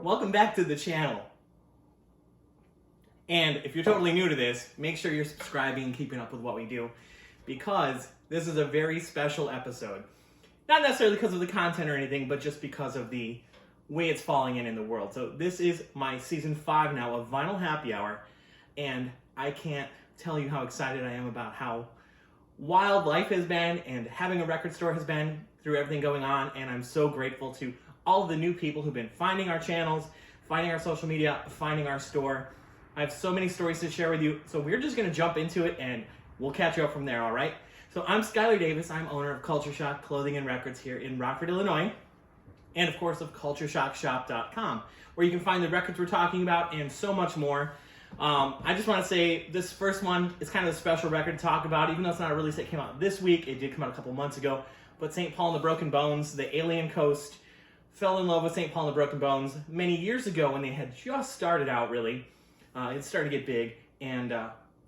welcome back to the channel. And if you're totally new to this, make sure you're subscribing and keeping up with what we do, because this is a very special episode. Not necessarily because of the content or anything, but just because of the way it's falling in the world. So this is my season 5 now of Vinyl Happy Hour, and I can't tell you how excited I am about how wild life has been and having a record store has been through everything going on. And I'm so grateful to all of the new people who've been finding our channels, finding our social media, finding our store. I have so many stories to share with you, so we're just going to jump into it and we'll catch you up from there, all right? So I'm Skylar Davis. I'm owner of Culture Shock Clothing and Records here in Rockford, Illinois, and of course of CultureShockShop.com, where you can find the records we're talking about and so much more. I just want to say this first one is kind of a special record to talk about, even though it's not a release that came out this week. It did come out a couple months ago. But St. Paul and the Broken Bones, the Alien Coast, fell in love with St. Paul and the Broken Bones many years ago when they had just started out, really. It started to get big, and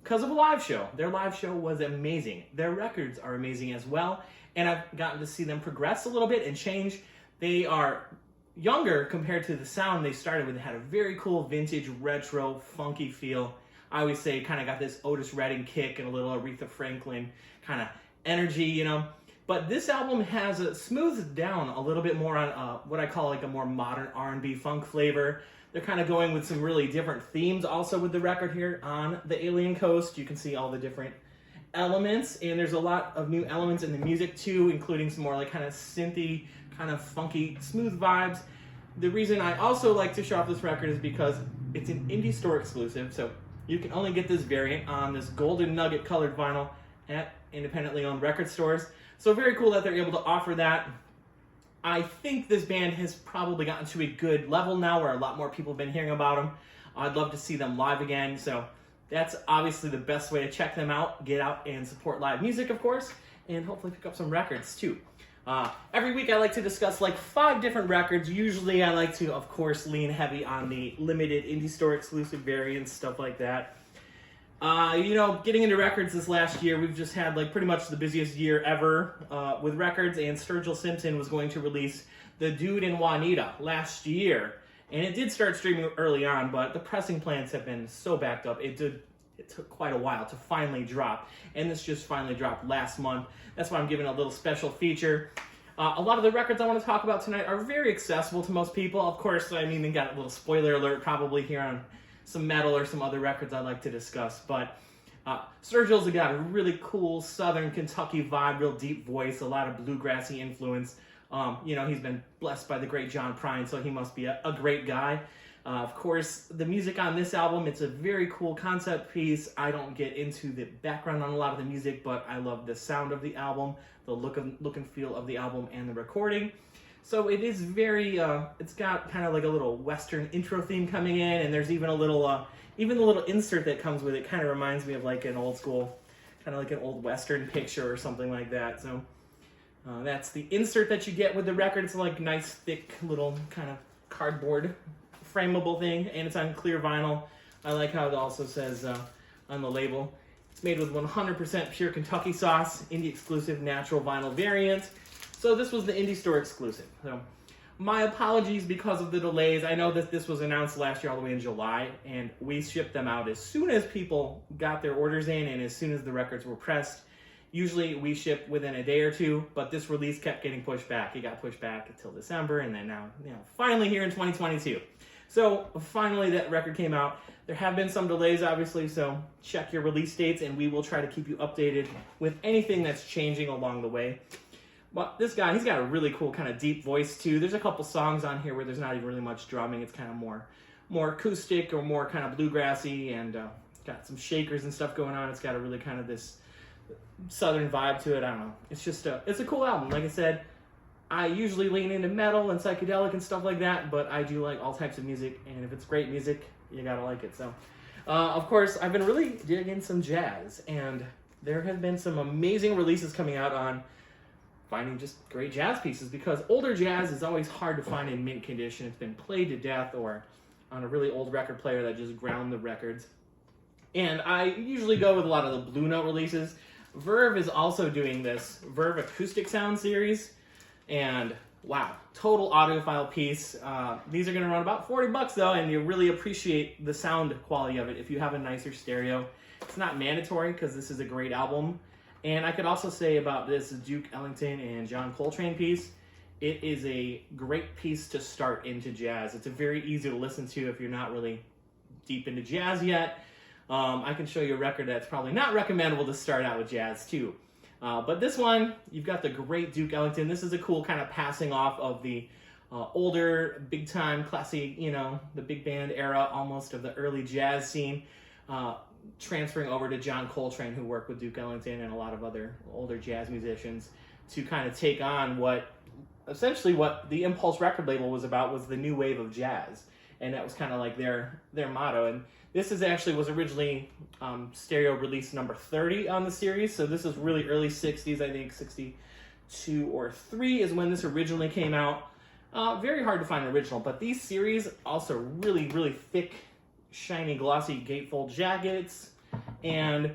because of a live show. Their live show was amazing. Their records are amazing as well, and I've gotten to see them progress a little bit and change. They are younger compared to the sound they started with. They had a very cool vintage, retro, funky feel. I always say kind of got this Otis Redding kick and a little Aretha Franklin kind of energy, you know. But this album has smoothed down a little bit more on what I call like a more modern R&B funk flavor. They're kind of going with some really different themes also with the record here on the Alien Coast. You can see all the different elements, and there's a lot of new elements in the music too, including some more like kind of synthy, kind of funky, smooth vibes. The reason I also like to show off this record is because it's an indie store exclusive, so you can only get this variant on this golden nugget colored vinyl at independently owned record stores. So very cool that they're able to offer that. I think this band has probably gotten to a good level now where a lot more people have been hearing about them. I'd love to see them live again, so that's obviously the best way to check them out. Get out and support live music, of course, and hopefully pick up some records too. Every week I like to discuss like 5 different records. Usually I like to, of course, lean heavy on the limited indie store exclusive variants, stuff like that. You know, getting into records this last year, we've just had like pretty much the busiest year ever with records, and Sturgill Simpson was going to release The Dude and Juanita last year. And it did start streaming early on, but the pressing plants have been so backed up. It took quite a while to finally drop, and this just finally dropped last month. That's why I'm giving a little special feature. A lot of the records I want to talk about tonight are very accessible to most people. Of course, I mean, they got a little spoiler alert probably here on some metal or some other records I'd like to discuss, but Sturgill's got a really cool Southern Kentucky vibe, real deep voice, a lot of bluegrassy influence. You know, he's been blessed by the great John Prine, so he must be a great guy. Of course, the music on this album, it's a very cool concept piece. I don't get into the background on a lot of the music, but I love the sound of the album, the look and feel of the album, and the recording. So it is very, it's got kind of like a little Western intro theme coming in, and there's even a little, even the little insert that comes with it kind of reminds me of like an old school, kind of like an old Western picture or something like that. So that's the insert that you get with the record. It's like nice, thick, little kind of cardboard frameable thing, and it's on clear vinyl. I like how it also says on the label, it's made with 100% pure Kentucky sauce, indie exclusive natural vinyl variant. So this was the indie store exclusive. So my apologies because of the delays. I know that this was announced last year all the way in July, and we shipped them out as soon as people got their orders in and as soon as the records were pressed. Usually we ship within a day or two, but this release kept getting pushed back. It got pushed back until December, and then now, you know, finally here in 2022. So finally that record came out. There have been some delays, obviously, so check your release dates, and we will try to keep you updated with anything that's changing along the way. But this guy, he's got a really cool kind of deep voice too. There's a couple songs on here where there's not even really much drumming. It's kind of more acoustic or more kind of bluegrassy, and got some shakers and stuff going on. It's got a really kind of this southern vibe to it. I don't know. It's just it's a cool album. Like I said, I usually lean into metal and psychedelic and stuff like that, but I do like all types of music, and if it's great music, you gotta like it. So, of course, I've been really digging some jazz, and there have been some amazing releases coming out on finding just great jazz pieces, because older jazz is always hard to find in mint condition. It's been played to death or on a really old record player that just ground the records. And I usually go with a lot of the Blue Note releases. Verve is also doing this Verve Acoustic Sound series, and Wow, total audiophile piece. These are going to run about $40 though, and you really appreciate the sound quality of it if you have a nicer stereo. It's not mandatory because this is a great album. And I could also say about this Duke Ellington and John Coltrane piece, it is a great piece to start into jazz. It's a very easy to listen to if you're not really deep into jazz yet. I can show you a record that's probably not recommendable to start out with jazz too. But this one, you've got the great Duke Ellington. This is a cool kind of passing off of the older, big-time, classy, the big band era almost of the early jazz scene, transferring over to John Coltrane, who worked with Duke Ellington and a lot of other older jazz musicians to kind of take on essentially what the Impulse record label was about, was the new wave of jazz. And that was kind of like their motto. And this was originally stereo release number 30 on the series. So this is really early 60s, I think 62 or 3 is when this originally came out. Very hard to find an original, but these series also really, really thick, shiny, glossy gatefold jackets. And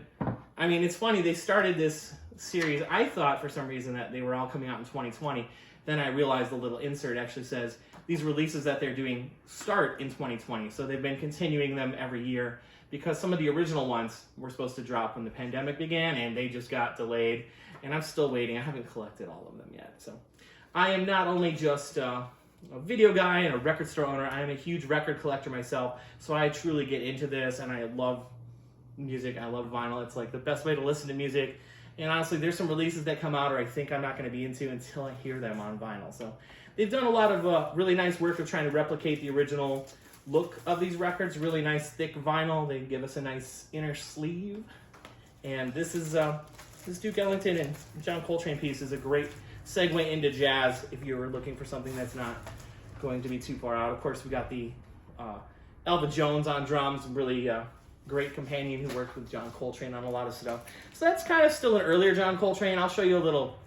I mean, it's funny, they started this series, I thought for some reason that they were all coming out in 2020. Then I realized the little insert actually says these releases that they're doing start in 2020. So they've been continuing them every year because some of the original ones were supposed to drop when the pandemic began and they just got delayed. And I'm still waiting. I haven't collected all of them yet. So I am not only just a video guy and a record store owner, I am a huge record collector myself. So I truly get into this and I love music. I love vinyl. It's like the best way to listen to music. And honestly, there's some releases that come out or I think I'm not going to be into until I hear them on vinyl. So they've done a lot of really nice work of trying to replicate the original look of these records. Really nice thick vinyl. They give us a nice inner sleeve. And this is this Duke Ellington and John Coltrane piece is a great segue into jazz if you were looking for something that's not going to be too far out. Of course, we got the Elva Jones on drums, really great companion who worked with John Coltrane on a lot of stuff. So that's kind of still an earlier John Coltrane. I'll show you a little,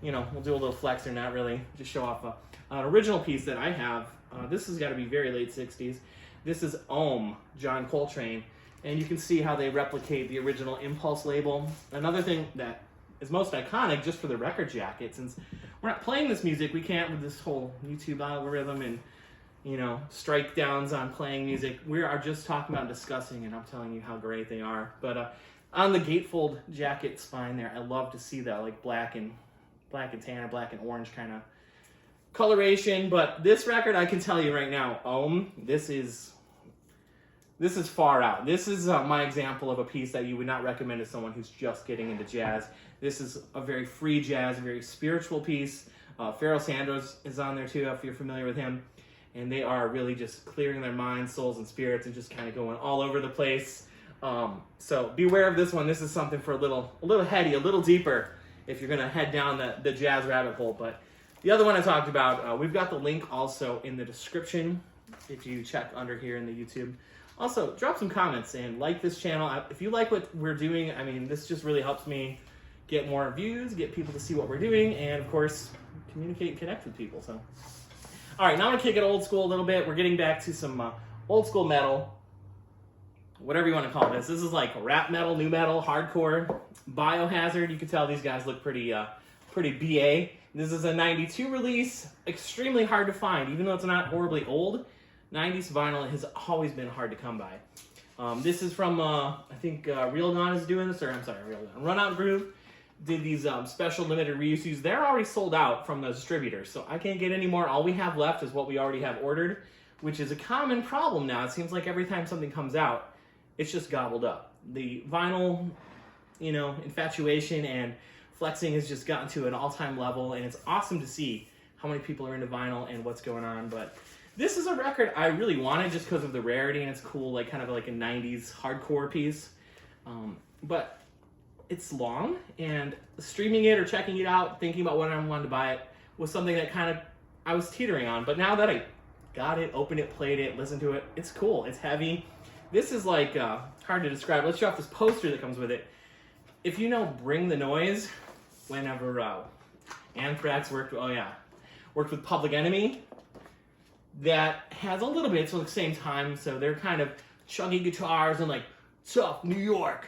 we'll do a little flex or not really, just show off an original piece that I have. This has got to be very late 60s. This is Ohm, John Coltrane, and you can see how they replicate the original Impulse label. Another thing that is most iconic, just for the record jacket, since we're not playing this music, we can't with this whole YouTube algorithm and strike downs on playing music. We are just talking about discussing, and I'm telling you how great they are. But on the gatefold jacket spine there, I love to see that like black and tan or black and orange kind of coloration. But this record, I can tell you right now, this is far out. This is my example of a piece that you would not recommend to someone who's just getting into jazz. This is a very free jazz, very spiritual piece. Pharoah Sanders is on there too, if you're familiar with him. And they are really just clearing their minds, souls, and spirits and just kind of going all over the place. So beware of this one. This is something for a little heady, a little deeper if you're going to head down the jazz rabbit hole. But the other one I talked about, we've got the link also in the description if you check under here in the YouTube. Also, drop some comments and like this channel. If you like what we're doing, I mean, this just really helps me get more views, get people to see what we're doing, and of course, communicate and connect with people. So. All right, now I'm going to kick it old school a little bit. We're getting back to some old school metal, whatever you want to call this. This is like rap metal, new metal, hardcore, Biohazard. You can tell these guys look pretty BA. This is a 92 release, extremely hard to find, even though it's not horribly old. 90s vinyl has always been hard to come by. This is from, I think Real Dawn is doing this, or I'm sorry, Real Dawn. Run Out Groove did these special limited reissues. They're already sold out from the distributors, so I can't get any more. All we have left is what we already have ordered, which is a common problem now. It seems like every time something comes out, it's just gobbled up. The vinyl, infatuation and flexing has just gotten to an all-time level, and it's awesome to see how many people are into vinyl and what's going on. But this is a record I really wanted just because of the rarity, and it's cool, like kind of like a 90s hardcore piece. But it's long, and streaming it or checking it out, thinking about when I wanted to buy it, was something that kind of I was teetering on. But now that I got it, opened it, played it, listened to it, it's cool. It's heavy. This is like hard to describe. Let's show off this poster that comes with it. If you know Bring the Noise, whenever Anthrax worked with Public Enemy, that has a little bit, it's at the same time, so they're kind of chuggy guitars and like tough New York,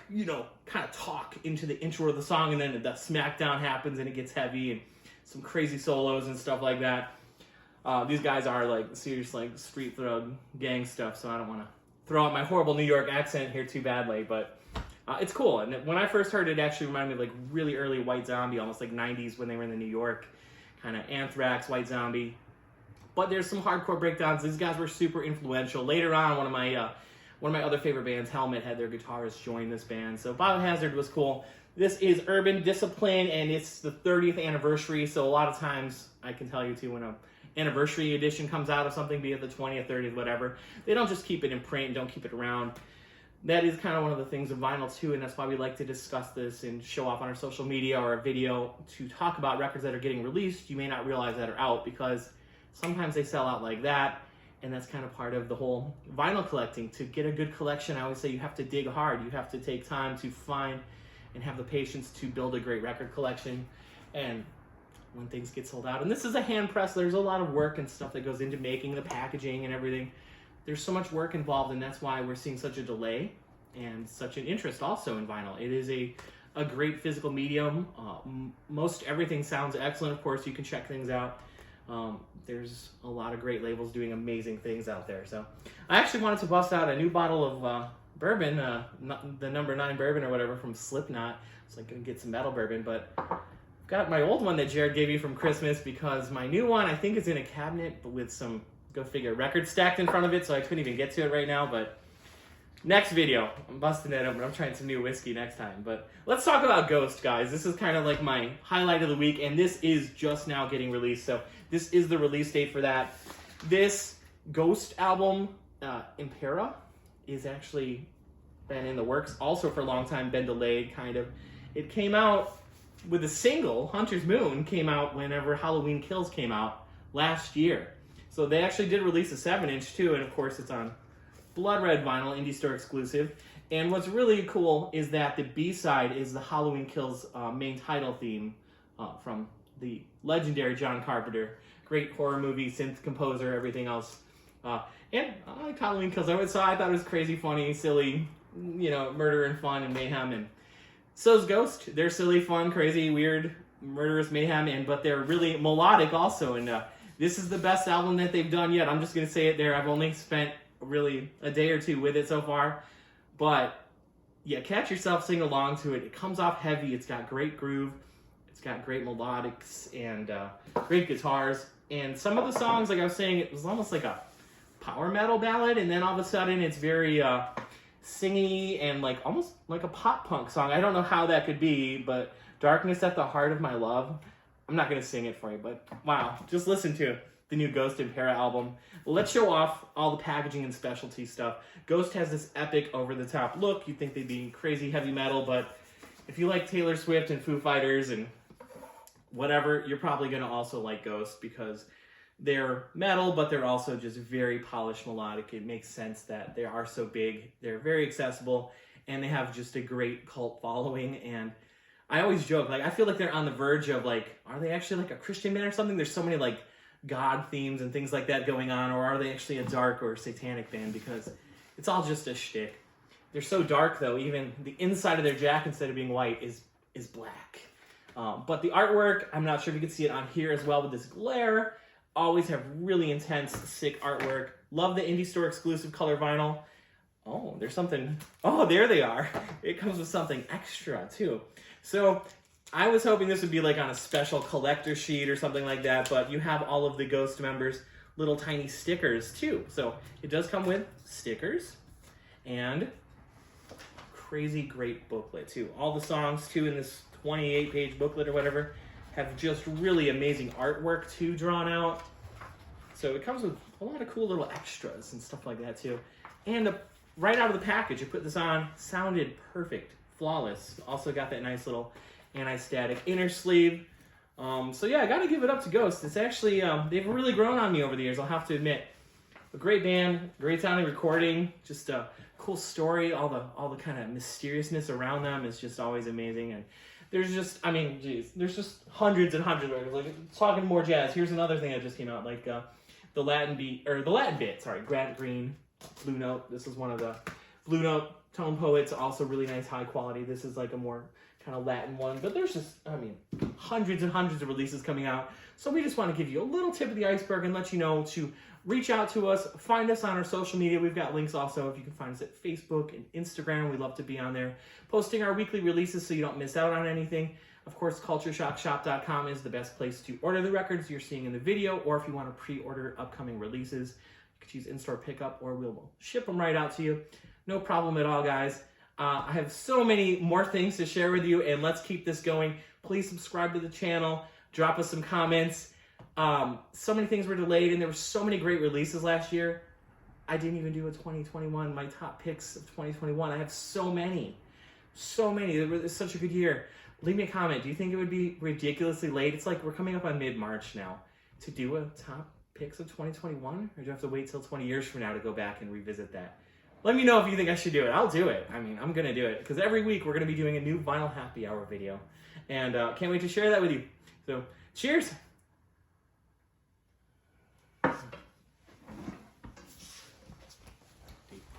kind of talk into the intro of the song, and then the smackdown happens and it gets heavy and some crazy solos and stuff like that. These guys are like serious like street thug gang stuff, so I don't want to throw out my horrible New York accent here too badly, but it's cool. And when I first heard it, actually reminded me of like really early White Zombie, almost like 90s when they were in the New York, kind of Anthrax, White Zombie. But there's some hardcore breakdowns. These guys were super influential. Later on, one of my other favorite bands, Helmet, had their guitarist join this band. So Biohazard was cool. This is Urban Discipline, and it's the 30th anniversary. So a lot of times, I can tell you too, when a anniversary edition comes out of something, be it the 20th, 30th, whatever, they don't just keep it in print and don't keep it around. That is kind of one of the things of vinyl too, and that's why we like to discuss this and show off on our social media or a video to talk about records that are getting released. You may not realize that are out because sometimes they sell out like that, and that's kind of part of the whole vinyl collecting. To get a good collection, I always say you have to dig hard. You have to take time to find and have the patience to build a great record collection. And when things get sold out, and this is a hand press, there's a lot of work and stuff that goes into making the packaging and everything. There's so much work involved, and that's why we're seeing such a delay and such an interest also in vinyl. It is a great physical medium. Most everything sounds excellent. Of course, you can check things out. There's a lot of great labels doing amazing things out there. So I actually wanted to bust out a new bottle of bourbon, the number 9 bourbon or whatever from Slipknot. So I'm going to get some metal bourbon, but got my old one that Jared gave me from Christmas because my new one, I think, is in a cabinet but with some, go figure, records stacked in front of it, so I couldn't even get to it right now. But next video, I'm busting it open. I'm trying some new whiskey next time. But let's talk about Ghost, guys. This is kind of like my highlight of the week, and this is just now getting released, so this is the release date for that. This Ghost album, IMPERA, is actually been in the works also for a long time, been delayed, kind of. It came out with a single, Hunter's Moon, came out whenever Halloween Kills came out last year. So they actually did release a 7-inch too, and of course it's on blood red vinyl, indie store exclusive. And what's really cool is that the B-side is the Halloween Kills main title theme from the legendary John Carpenter. Great horror movie, synth composer, everything else. And I like Halloween Kills. So I thought it was crazy, funny, silly, you know, murder and fun and mayhem. And so's Ghost. They're silly, fun, crazy, weird, murderous mayhem, but they're really melodic also. And this is the best album that they've done yet. I'm just going to say it there. I've only spent really a day or two with it so far. But yeah, catch yourself, sing along to it. It comes off heavy. It's got great groove. It's got great melodics and great guitars. And some of the songs, like I was saying, it was almost like a power metal ballad. And then all of a sudden it's very singy and like almost like a pop punk song. I don't know how that could be, but Darkness at the Heart of My Love. I'm not going to sing it for you, but wow, just listen to the new Ghost IMPERA album. Let's show off all the packaging and specialty stuff. Ghost has this epic over-the-top look. You'd think they'd be crazy heavy metal, but if you like Taylor Swift and Foo Fighters and whatever, you're probably going to also like Ghost because they're metal, but they're also just very polished melodic. It makes sense that they are so big. They're very accessible, and they have just a great cult following. And I always joke, like, I feel like they're on the verge of, like, are they actually like a Christian band or something? There's so many, like, God themes and things like that going on, or are they actually a dark or satanic band? Because it's all just a shtick. They're so dark, though, even the inside of their jacket, instead of being white, is black. But the artwork, I'm not sure if you can see it on here as well with this glare. Always have really intense, sick artwork. Love the indie store exclusive color vinyl. Oh, there's something. Oh, there they are. It comes with something extra, too. So I was hoping this would be like on a special collector sheet or something like that, but you have all of the Ghost members' little tiny stickers, too. So it does come with stickers and crazy great booklet, too. All the songs, too, in this 28-page booklet or whatever have just really amazing artwork, too, drawn out. So it comes with a lot of cool little extras and stuff like that, too. And right out of the package, you put this on, sounded perfect, flawless. Also got that nice little anti-static inner sleeve. So yeah, I gotta give it up to Ghost. It's actually, they've really grown on me over the years, I'll have to admit. A great band, great sounding recording, just a cool story. All the kind of mysteriousness around them is just always amazing. And there's just, I mean, geez, there's just hundreds and hundreds of records. Like, talking more jazz, here's another thing that just came out, like the Latin bit, Grant Green, Blue Note. This is one of the Blue Note tone poets, also really nice, high quality. This is like a more kind of Latin one, but there's just, I mean, hundreds and hundreds of releases coming out. So we just want to give you a little tip of the iceberg and let you know to reach out to us, find us on our social media. We've got links also, if you can find us at Facebook and Instagram. We love to be on there, posting our weekly releases so you don't miss out on anything. Of course, cultureshockshop.com is the best place to order the records you're seeing in the video, or if you want to pre-order upcoming releases, you can choose in-store pickup, or we'll ship them right out to you. No problem at all, guys. I have so many more things to share with you, and let's keep this going. Please subscribe to the channel. Drop us some comments. So many things were delayed, and there were so many great releases last year. I didn't even do a 2021, my top picks of 2021. I have so many. So many. It was such a good year. Leave me a comment. Do you think it would be ridiculously late? It's like we're coming up on mid-March now to do a top picks of 2021? Or do you have to wait till 20 years from now to go back and revisit that? Let me know if you think I should do it. I'll do it. I mean, I'm going to do it. Because every week we're going to be doing a new vinyl happy hour video. And can't wait to share that with you. So, cheers!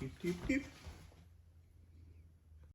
Doop, doop, doop.